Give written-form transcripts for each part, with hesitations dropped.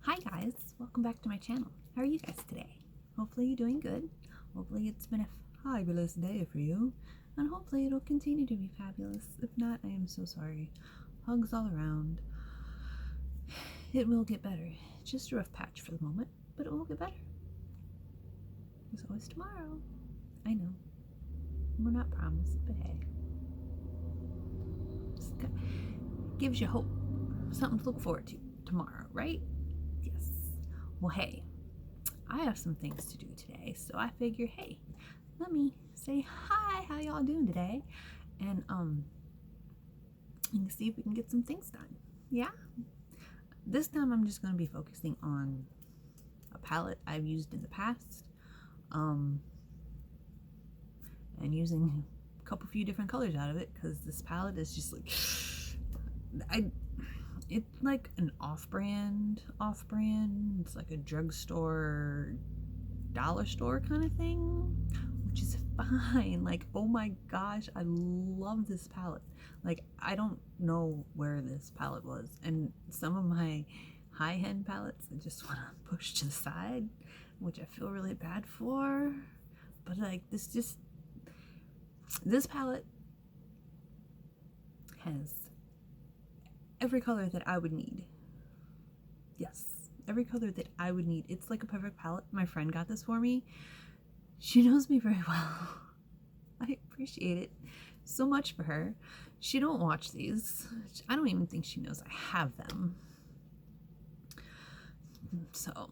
Hi guys, welcome back to my channel. How are you guys today? Hopefully you're doing good. Hopefully it's been a fabulous day for you, and hopefully it'll continue to be fabulous. If not, I am so sorry. Hugs all around. It will get better. Just a rough patch for the moment, but it will get better. There's always tomorrow. I know. We're not promised, but hey. Just gives you hope. Something to look forward to tomorrow, right? Yes. Well, hey, I have some things to do today, so I figure, hey, let me say hi. How y'all doing today? And see if we can get some things done. Yeah. This time I'm just going to be focusing on a palette I've used in the past, and using a few different colors out of it, because this palette is just like it's like an off-brand. It's like a drugstore, dollar store kind of thing, which is fine. Like, oh my gosh, I love this palette. Like, I don't know where this palette was, and some of my high-end palettes I just want to push to the side, which I feel really bad for. But like, this palette has every color that I would need. Yes, every color that I would need. It's like a perfect palette. My friend got this for me. She knows me very well. I appreciate it so much for her. She don't watch these. I don't even think she knows I have them. So,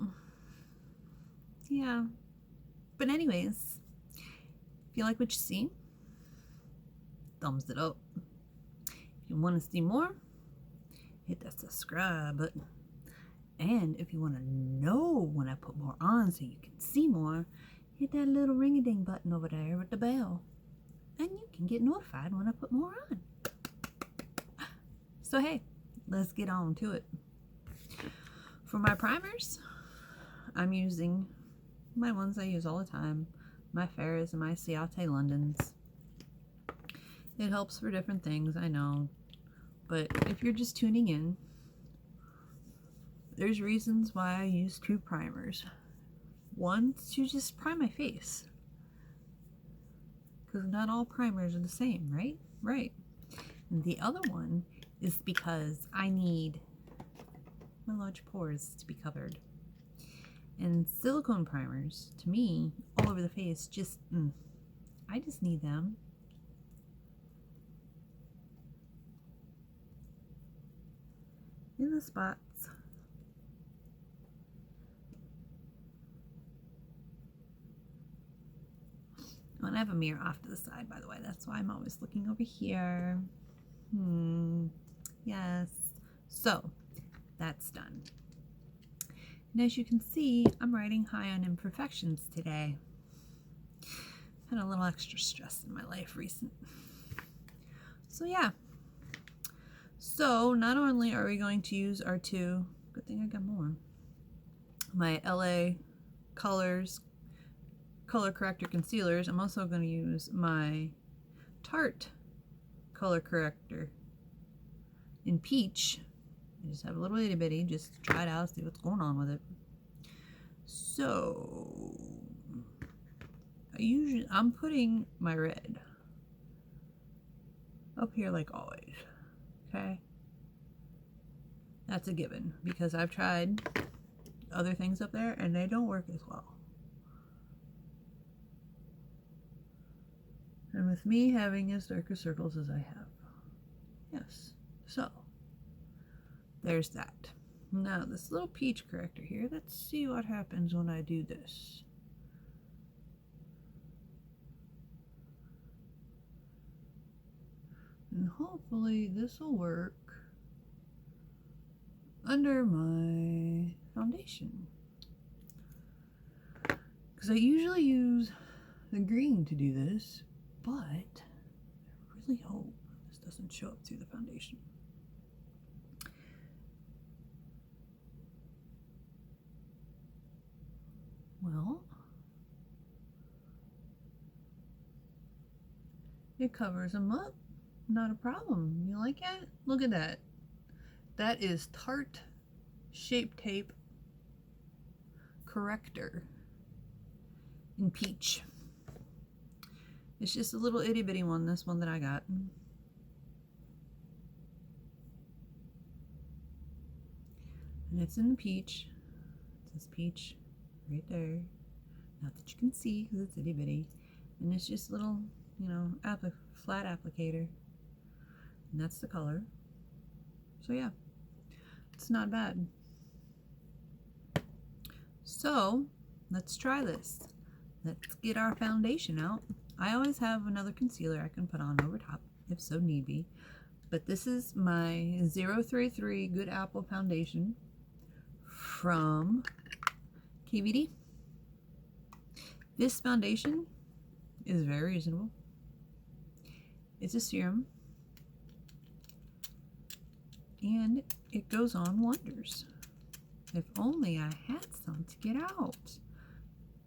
yeah. But anyways, if you like what you see, thumbs it up. If you want to see more, hit that subscribe button. And if you want to know when I put more on so you can see more, hit that little ring-a-ding button over there with the bell, and you can get notified when I put more on. So hey, let's get on to it. For my primers, I'm using my ones I use all the time, my F.A.R.A.H and my Ciate Londons. It helps for different things, I know. But if you're just tuning in, there's reasons why I use two primers. One, to just prime my face, because not all primers are the same, right? Right. And the other one is because I need my large pores to be covered. And silicone primers, to me, all over the face, just, I just need them in the spots. Oh, and I have a mirror off to the side, by the way. That's why I'm always looking over here. Yes. So, that's done. And as you can see, I'm riding high on imperfections today. Had a little extra stress in my life recent. So, yeah. So, not only are we going to use our two, good thing I got more, my LA Colors color corrector concealers, I'm also going to use my Tarte color corrector in Peach. I just have a little itty bitty, just try it out, see what's going on with it. So, I'm putting my red up here like always. Okay, that's a given, because I've tried other things up there and they don't work as well. And with me having as darker circles as I have, yes, so there's that. Now this little peach corrector here, let's see what happens when I do this. And hopefully this will work under my foundation, because I usually use the green to do this, but I really hope this doesn't show up through the foundation. Well, it covers them up, not a problem. You like it? Look at that. That is Tarte Shape Tape corrector in peach. It's just a little itty bitty one, this one that I got. And it's in the peach. It says peach right there. Not that you can see because it's itty bitty. And it's just a little, you know, flat applicator. And that's the color. So yeah, it's not bad. So let's try this. Let's get our foundation out. I always have another concealer I can put on over top if so need be. But this is my 033 Good Apple Foundation from KVD. This foundation is very reasonable. It's a serum. And it goes on wonders. If only I had some to get out.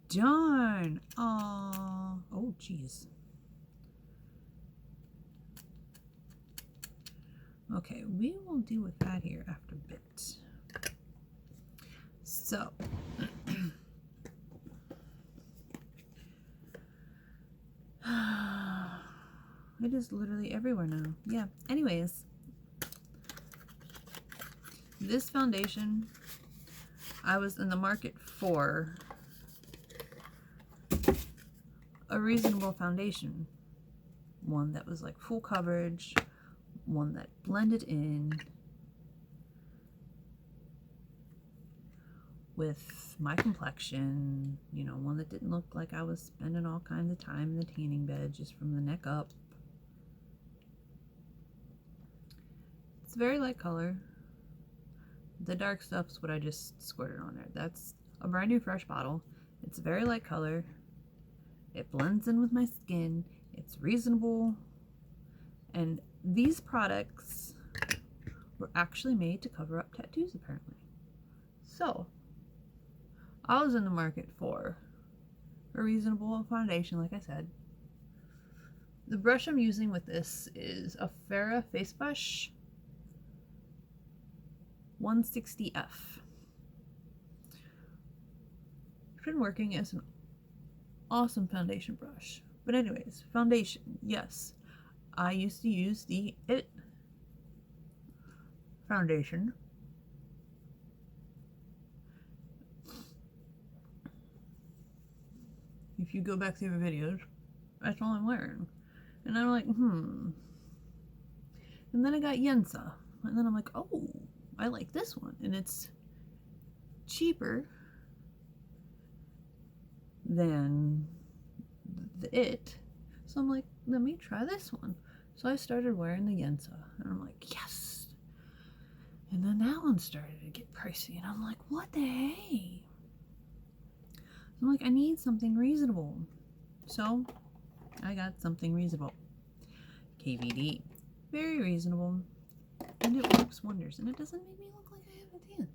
Darn. Aww. Oh, jeez. Okay, we will deal with that here after a bit. So. It is literally everywhere now. Yeah. Anyways. This foundation, I was in the market for a reasonable foundation. One that was like full coverage, one that blended in with my complexion, you know, one that didn't look like I was spending all kinds of time in the tanning bed just from the neck up. It's very light color. The dark stuff's what I just squirted on there. That's a brand new fresh bottle. It's a very light color. It blends in with my skin. It's reasonable. And these products were actually made to cover up tattoos, apparently. So, I was in the market for a reasonable foundation, like I said. The brush I'm using with this is a F.A.R.A.H face brush. 160F. It's been working as an awesome foundation brush. But anyways, foundation, yes. I used to use the IT foundation. If you go back through the videos, that's all I'm wearing. And I'm like, And then I got Yensa. And then I'm like, oh, I like this one, and it's cheaper than the IT. So I'm like, let me try this one. So I started wearing the Yensa, and I'm like, yes. And then that one started to get pricey, and I'm like, what the hey? So I'm like, I need something reasonable. So I got something reasonable. KVD, very reasonable. And it works wonders. And it doesn't make me look like I have a tan.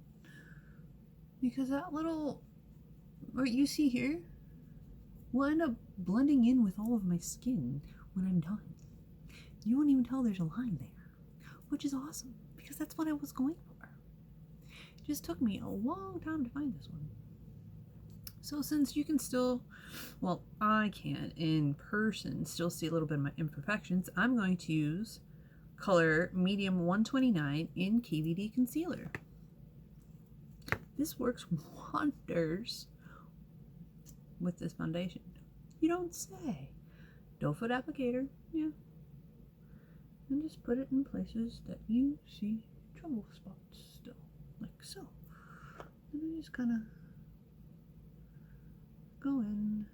Because that little, what you see here, will end up blending in with all of my skin when I'm done. You won't even tell there's a line there. Which is awesome. Because that's what I was going for. It just took me a long time to find this one. So since you can still, well, I can in person still see a little bit of my imperfections, I'm going to use color medium 129 in KVD concealer. This works wonders with this foundation. You don't say. Doe foot applicator, yeah. And just put it in places that you see trouble spots still, like so. And then just kind of go in.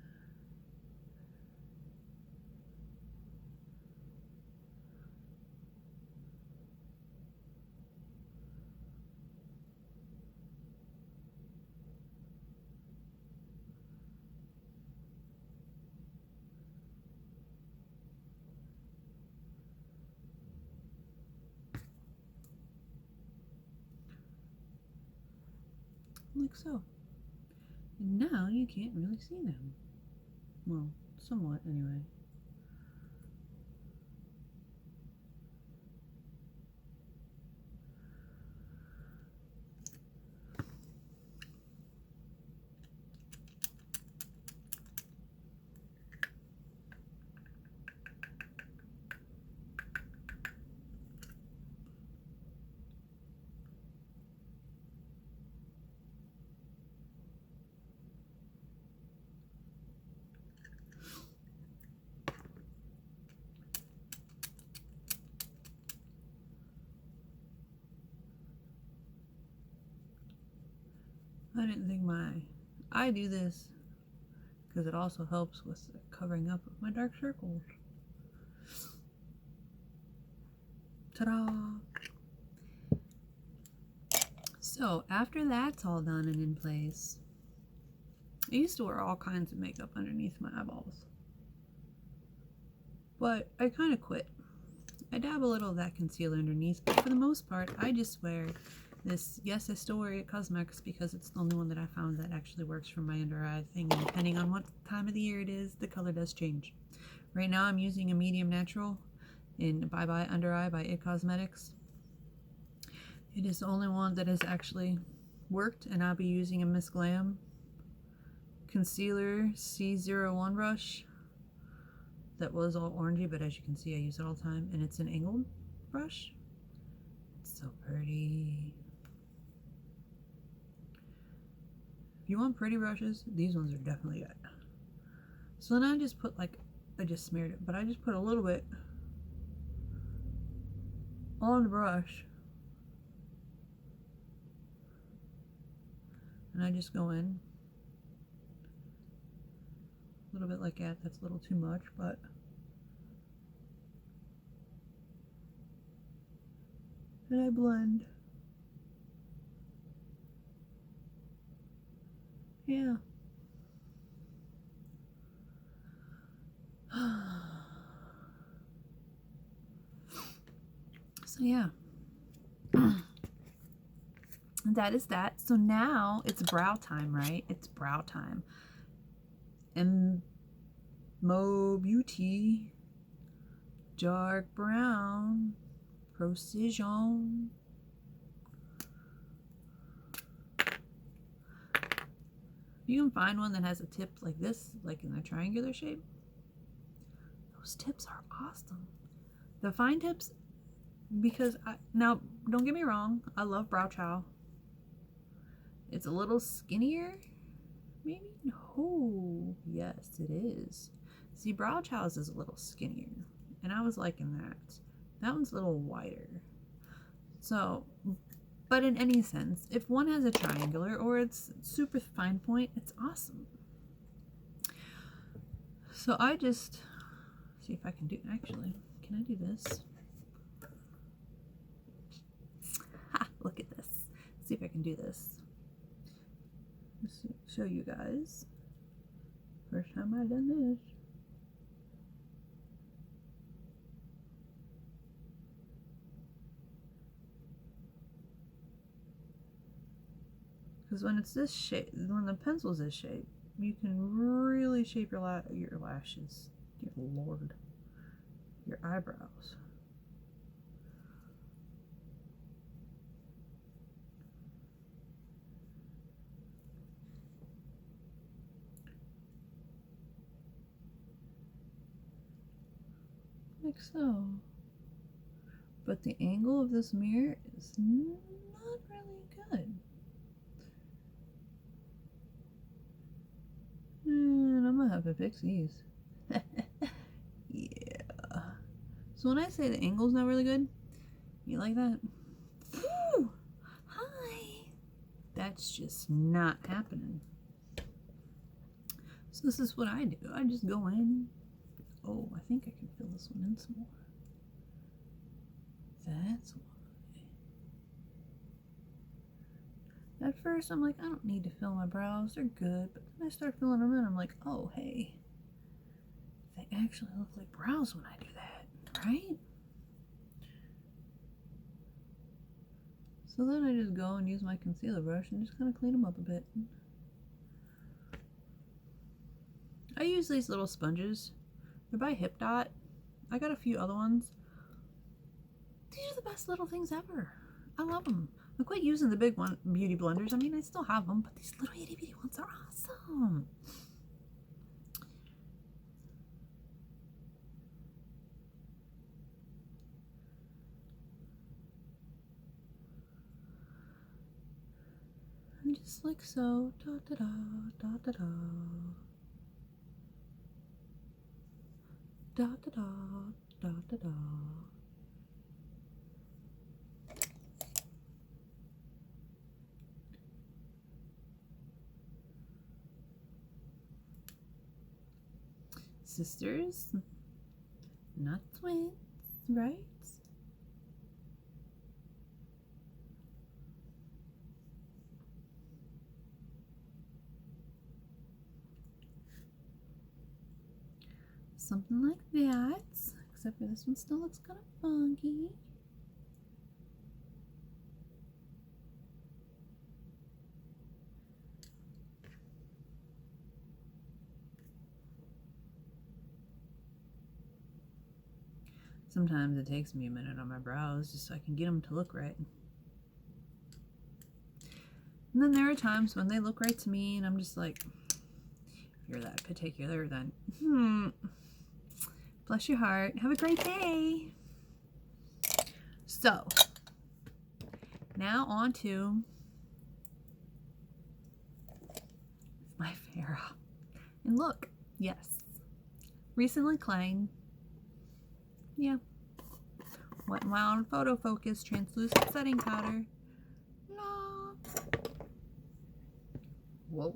Like so. And now you can't really see them. Well, somewhat anyway. I didn't think I do this because it also helps with covering up my dark circles. Ta-da! So after that's all done and in place, I used to wear all kinds of makeup underneath my eyeballs, but I kind of quit. I dab a little of that concealer underneath, but for the most part, I just wear this. Yes, I still wear it Cosmetics because it's the only one that I found that actually works for my under eye thing. And depending on what time of the year it is, the color does change. Right now, I'm using a medium natural in Bye Bye Under Eye by It Cosmetics. It is the only one that has actually worked, and I'll be using a Miss Glam concealer C01 brush that was all orangey, but as you can see I use it all the time, and it's an angled brush. It's so pretty. If you want pretty brushes, these ones are definitely it. So then I just put I just smeared it, but I just put a little bit on the brush, and I just go in a little bit like that. That's a little too much, but and I blend. Yeah. So yeah. That is that. So now it's brow time, right? It's brow time. And Beauty dark brown precision. You can find one that has a tip like this, like in a triangular shape. Those tips are awesome. The fine tips, because now don't get me wrong, I love Brow Chow. It's a little skinnier, maybe? No, yes it is. See, Brow Chow's is a little skinnier, and I was liking that. That one's a little wider. So, but in any sense, if one has a triangular or it's super fine point, it's awesome. So I just see if I can do, actually, can I do this? Ha, look at this. See if I can do this. Let's show you guys. First time I've done this. Because when it's this shape, when the pencil's this shape, you can really shape your lashes. Dear Lord. Your eyebrows. Like so. But the angle of this mirror is not really good. And I'm gonna have to fix these. Yeah. So when I say the angle's not really good, you like that? Woo! Hi! That's just not happening. So this is what I do. I just go in. Oh, I think I can fill this one in some more. That's why. At first, I'm like, I don't need to fill my brows. They're good. But then I start filling them in. I'm like, oh, hey. They actually look like brows when I do that, right? So then I just go and use my concealer brush and just kind of clean them up a bit. I use these little sponges. They're by Hip Dot. I got a few other ones. These are the best little things ever. I love them. I quit using the big beauty blenders. I mean, I still have them, but these little itty bitty ones are awesome. And just like so. Da da da da da da. Da da da da da da. Sisters, not twins, right? Something like that, except for this one still looks kind of funky. Sometimes it takes me a minute on my brows just so I can get them to look right. And then there are times when they look right to me and I'm just like, if you're that particular, then bless your heart. Have a great day. So, now on to my F.A.R.A.H. And look, yes, recently clean. Yeah. Wet and Wild Photo Focus Translucent Setting Powder. No. Whoa,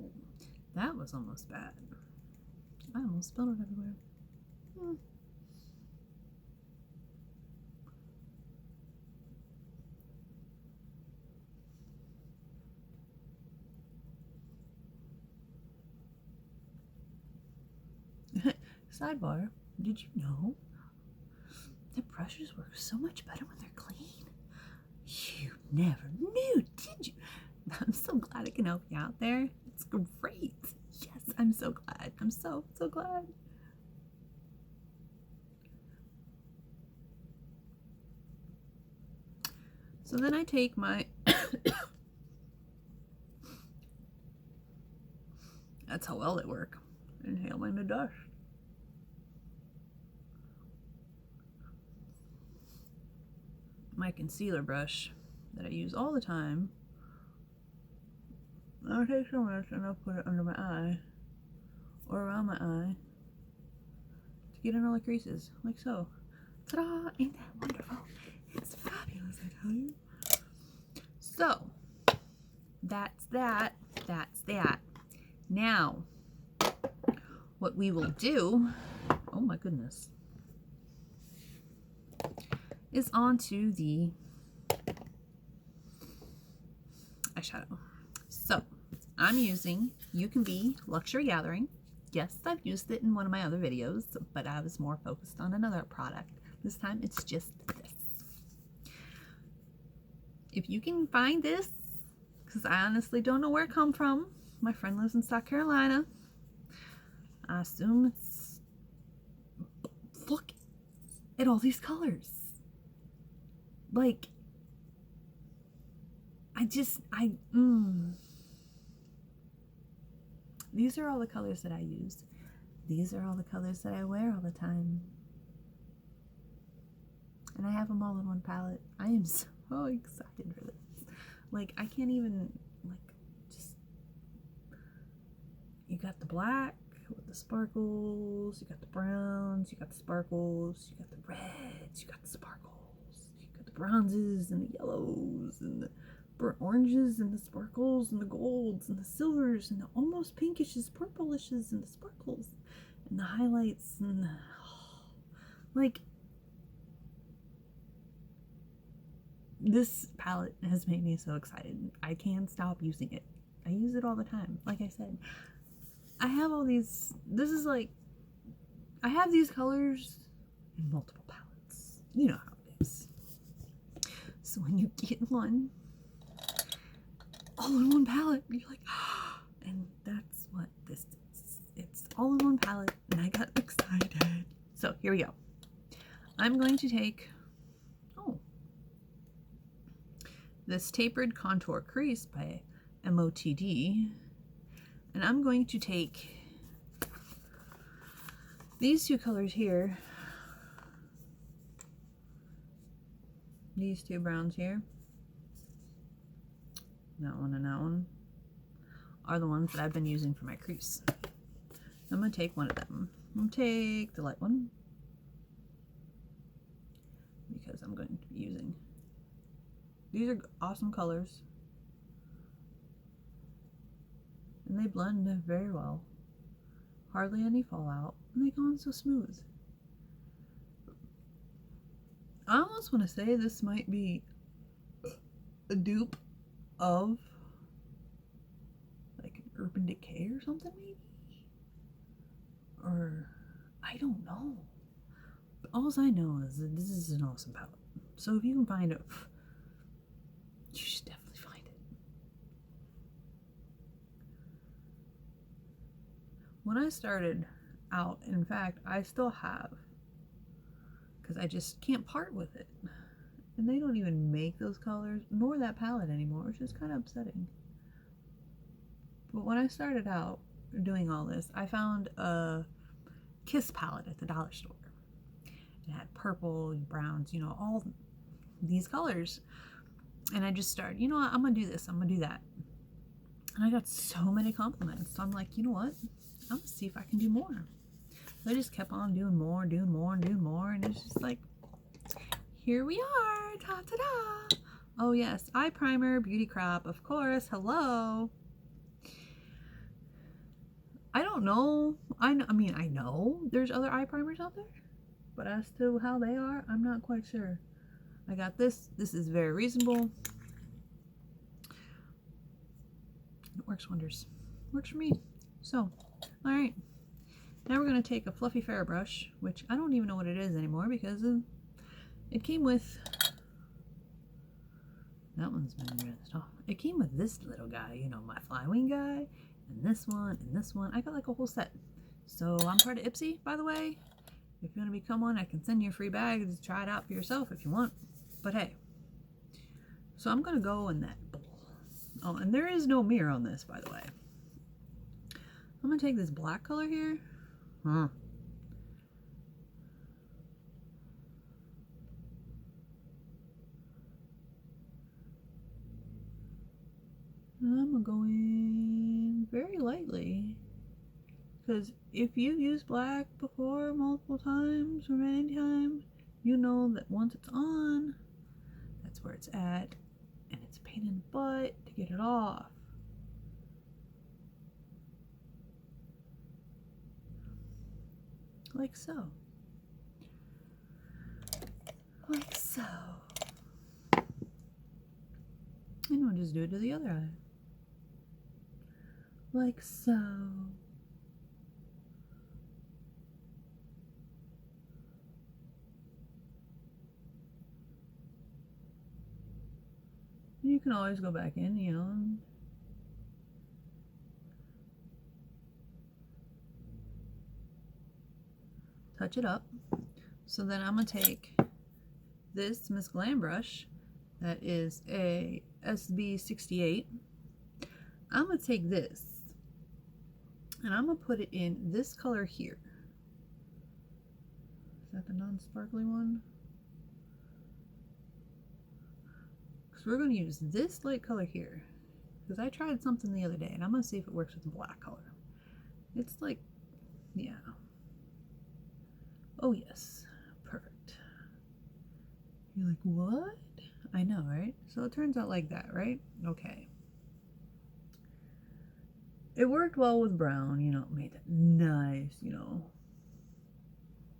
that was almost bad. I almost spilled it everywhere. Sidebar, did you know that brushes work so much better when they're clean? You never knew, did you? I'm so glad I can help you out there. It's great. Yes, I'm so glad. I'm so glad. So then I take my that's how well they work. Inhaling the dust. My concealer brush that I use all the time. I'll take some of this and I'll put it under my eye or around my eye to get in all the creases, like so. Ta-da! Ain't that wonderful? It's fabulous, I tell you. So, that's that. That's that. Now, what we will do, oh my goodness, is onto the eyeshadow. So, I'm using UCANBE Luxury Garhering. Yes, I've used it in one of my other videos, but I was more focused on another product. This time, it's just this. If you can find this, because I honestly don't know where it come from. My friend lives in South Carolina. I assume it's... Look at all these colors. Like, These are all the colors that I use. These are all the colors that I wear all the time. And I have them all in one palette. I am so excited for this. Like, I can't even, you got the black with the sparkles, you got the browns, you got the sparkles, you got the reds, you got the sparkles, you got the bronzes and the yellows and the burnt oranges and the sparkles and the golds and the silvers and the almost pinkishes, purplishes and the sparkles and the highlights and the, this palette has made me so excited. I can't stop using it. I use it all the time. Like I said, I have all these, I have these colors in multiple palettes. You know how it is. So when you get one all in one palette, you're like, ah, and that's what this is. It's all in one palette, and I got excited. So here we go. I'm going to take, this Tapered Contour Crease by MOTD, and I'm going to take these two colors here, these two browns here, that one and that one, are the ones that I've been using for my crease. I'm going to take one of them. I'm going to take the light one, because I'm going to be using, these are awesome colors, and they blend very well. hardly any fallout, and they go on so smooth. I almost want to say this might be a dupe of like an Urban Decay or something, maybe? Or I don't know. But all I know is that this is an awesome palette. So if you can find it, you should definitely find it. When I started out, in fact, I still have, because I just can't part with it. And they don't even make those colors, nor that palette anymore, which is kind of upsetting. But when I started out doing all this, I found a Kiss palette at the dollar store. It had purple, browns, you know, all these colors. And I just started, you know what, I'm gonna do this, I'm gonna do that. And I got so many compliments. So I'm like, you know what, I'm gonna see if I can do more. So I just kept on doing more, and it's just like, here we are, ta-ta-da. Oh yes, eye primer, beauty crop, of course, hello. I don't know, I mean, I know there's other eye primers out there, but as to how they are, I'm not quite sure. I got this is very reasonable. It works wonders, works for me. So, all right, now we're gonna take a fluffy F.A.R.A.H brush, which I don't even know what it is anymore because it came with, that one's been rinsed off. It came with this little guy, you know, my Flywing guy, and this one, and this one. I got like a whole set. So I'm part of Ipsy, by the way. If you want to become one, I can send you a free bag to try it out for yourself if you want. But hey, so I'm gonna go in that bowl. Oh, and there is no mirror on this, by the way. I'm gonna take this black color here. I'm gonna go in very lightly, because if you've used black before multiple times or many times, you know that once it's on, that's where it's at, and it's a pain in the butt to get it off. Like so. Like so. And we'll just do it to the other eye. Like so. And you can always go back in, you know, and touch it up. So then I'm going to take this Miss Glam brush that is a SB68. I'm going to take this and I'm going to put it in this color here. Is that the non-sparkly one? Because we're going to use this light color here, because I tried something the other day and I'm going to see if it works with the black color. It's like, yeah. Oh yes, perfect. You're like, what? I know, right? So it turns out like that, right? Okay. It worked well with brown, you know, it made that nice, you know,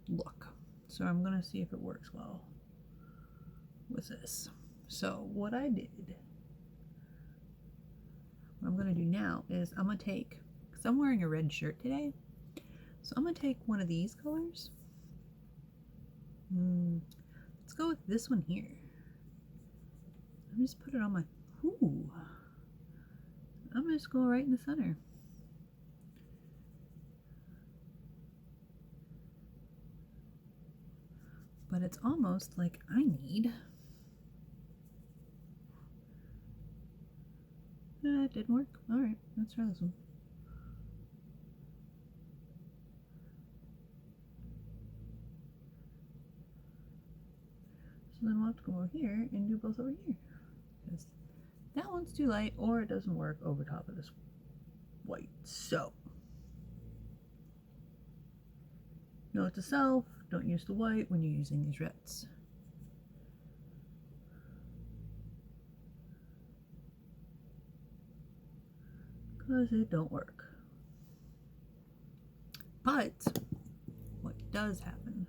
look. So I'm gonna see if it works well with this. So what I did, what I'm gonna do now is I'm gonna take, because I'm wearing a red shirt today, so I'm gonna take one of these colors. Let's go with this one here. I'm just put it on my, ooh. I'm just going right in the center. But it's almost like I need, it didn't work. All right, let's try this one. So then we'll have to go over here and do both over here, because that one's too light or it doesn't work over top of this white. So note to self, don't use the white when you're using these reds. Because it don't work. But what does happen?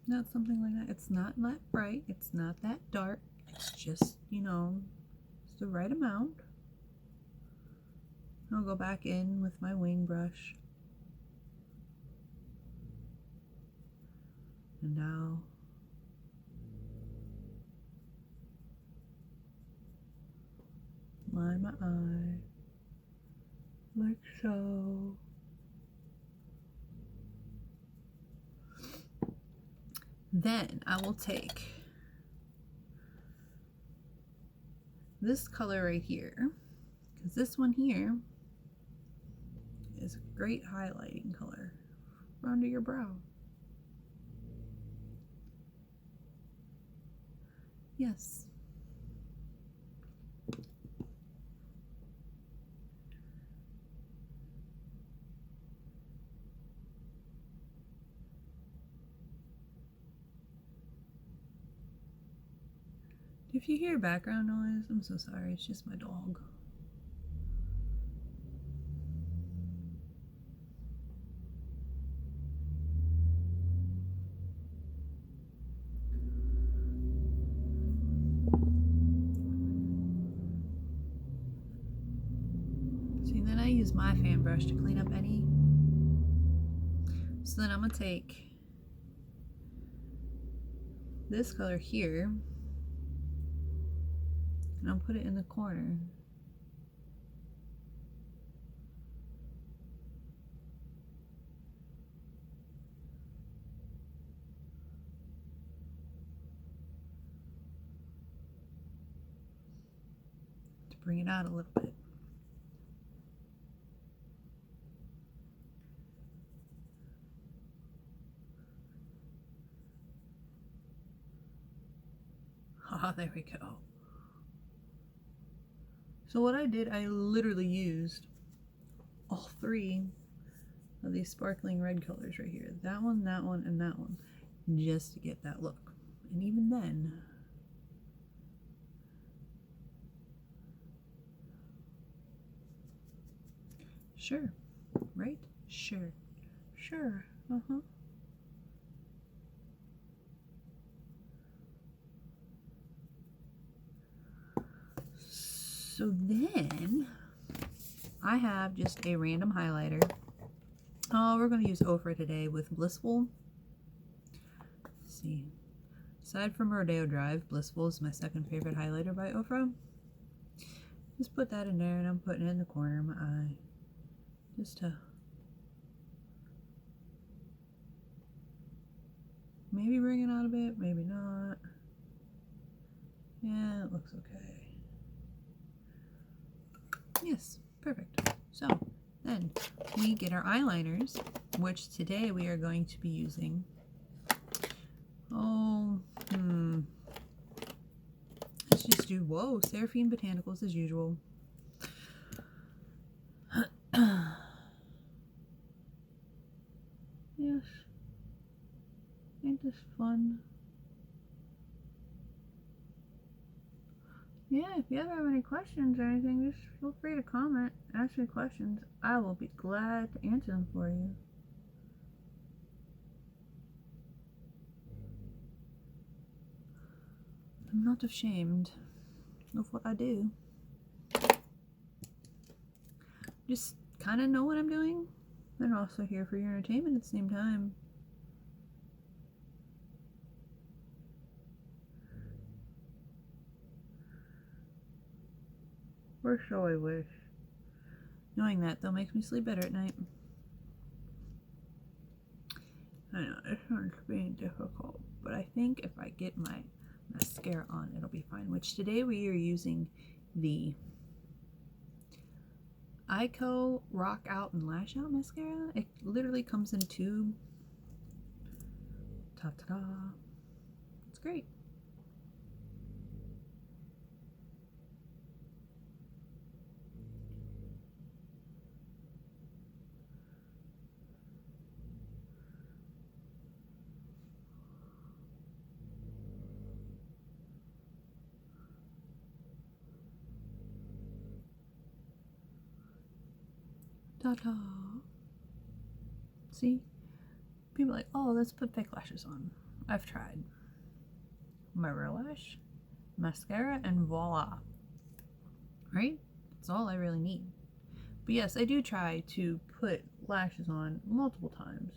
Not something like that. It's not that bright. It's not that dark. It's just, you know, it's the right amount. I'll go back in with my wing brush. And now line my eye like so. Then I will take this color right here, because this one here is a great highlighting color for under your brow. Yes. If you hear background noise, I'm so sorry, it's just my dog. See, then I use my fan brush to clean up any. So then I'm gonna take this color here and I'll put it in the corner. To bring it out a little bit. Ah, there we go. So what I did, I literally used all three of these sparkling red colors right here. That one, and that one. Just to get that look. And even then, sure, right? Sure. Sure. Uh-huh. So then I have just a random highlighter. Oh, we're going to use F.A.R.A.H today with Blissful. Let's see. Aside from Rodeo Drive, Blissful is my second favorite highlighter by F.A.R.A.H. Just put that in there, and I'm putting it in the corner of my eye. Just to maybe bring it out a bit, maybe not. Yeah, it looks okay. Yes, perfect. So then we get our eyeliners, which today we are going to be using. Let's just do, whoa, Seraphine Botanicals as usual. Yes. Ain't this fun? Yeah, if you ever have any questions or anything, just feel free to comment, ask me questions. I will be glad to answer them for you. I'm not ashamed of what I do. Just kind of know what I'm doing, and also here for your entertainment at the same time. Or so I wish. Knowing that, though, makes me sleep better at night. I know, this one's being difficult, but I think if I get my mascara on, it'll be fine. Which today we are using the Ico Rock Out and Lash Out mascara. It literally comes in a tube. Ta-ta-da. It's great. Ta-ta. See? People are like, oh, let's put fake lashes on. I've tried. My real lash, mascara, and voila. Right? That's all I really need. But yes, I do try to put lashes on multiple times.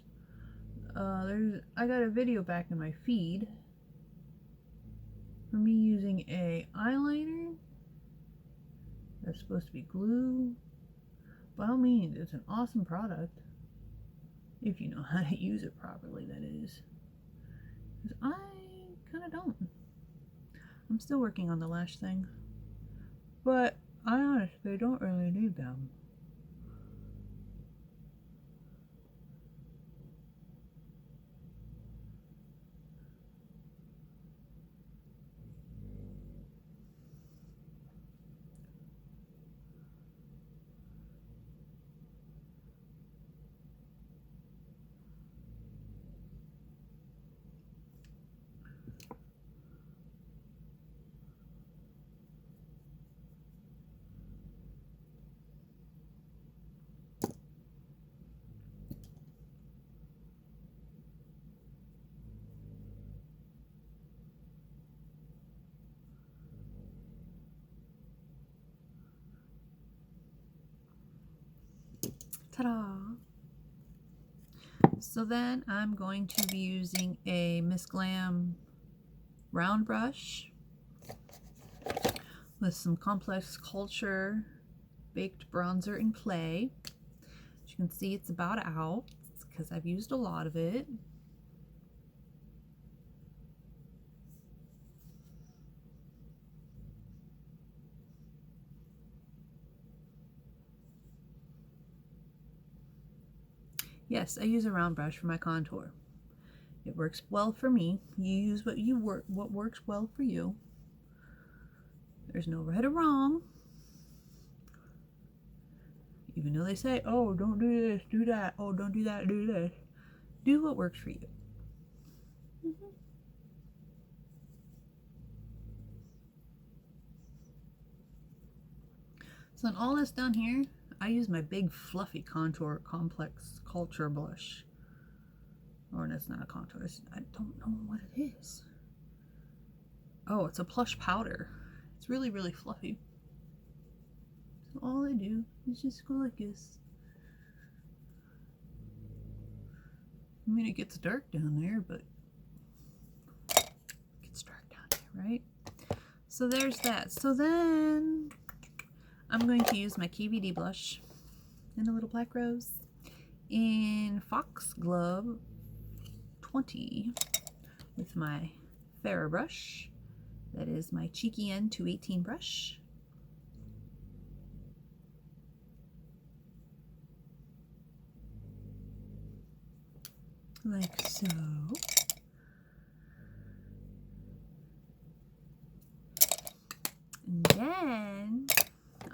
I got a video back in my feed for me using a eyeliner that's supposed to be glue. By all means, it's an awesome product. If you know how to use it properly, that is. Because I kind of don't. I'm still working on the lash thing. But I honestly don't really need them. Ta-da! So then I'm going to be using a Miss Glam round brush with some Complex Culture baked bronzer in clay. As you can see, it's about out because I've used a lot of it. Yes, I use a round brush for my contour. It works well for me. You use what works well for you. There's no right or wrong. Even though they say, oh, don't do this, do that. Oh, don't do that, do this. Do what works for you. So then all this done here, I use my big fluffy contour Complex Culture blush. Or that's not a contour. I don't know what it is. Oh, it's a plush powder. It's really, really fluffy. So all I do is just go like this. I mean, it gets dark down there, but it gets dark down there, right? So there's that. So then I'm going to use my KVD blush and a little black rose in Foxglove 20 with my F.A.R.A.H brush. That is my Cheeky End 218 brush. Like so. And then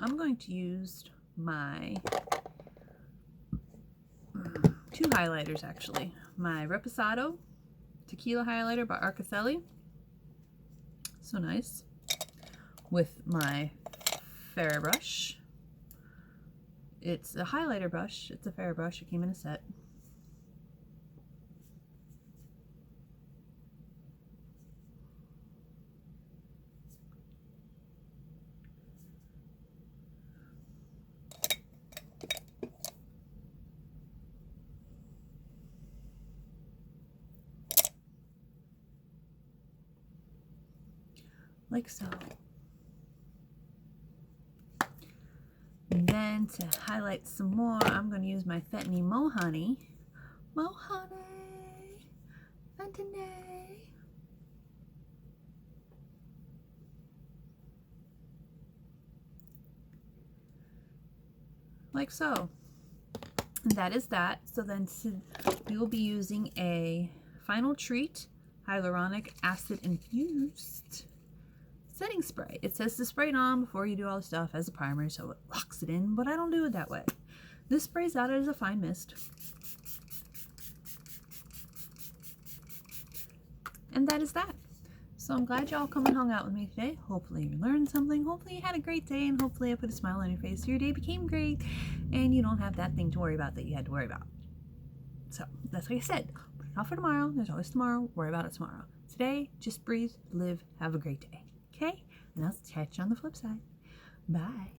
I'm going to use my two highlighters actually. My Reposado Tequila Highlighter by Arcoselli. So nice. With my F.A.R.A.H brush. It's a highlighter brush. It's a F.A.R.A.H brush. It came in a set. Like so. And then to highlight some more, I'm going to use my Fenty Mo Honey. Mo Honey! Fenty! Like so. And that is that. So then we will be using a Final Treat Hyaluronic Acid Infused setting spray. It says to spray it on before you do all the stuff as a primer so it locks it in, but I don't do it that way. This sprays out as a fine mist. And that is that. So I'm glad y'all come and hung out with me today. Hopefully you learned something. Hopefully you had a great day, and hopefully I put a smile on your face so your day became great. and you don't have that thing to worry about that you had to worry about. So that's what I said. Put it off for tomorrow. There's always tomorrow. Worry about it tomorrow. Today, just breathe, live, have a great day. Okay? And I'll catch you on the flip side. Bye.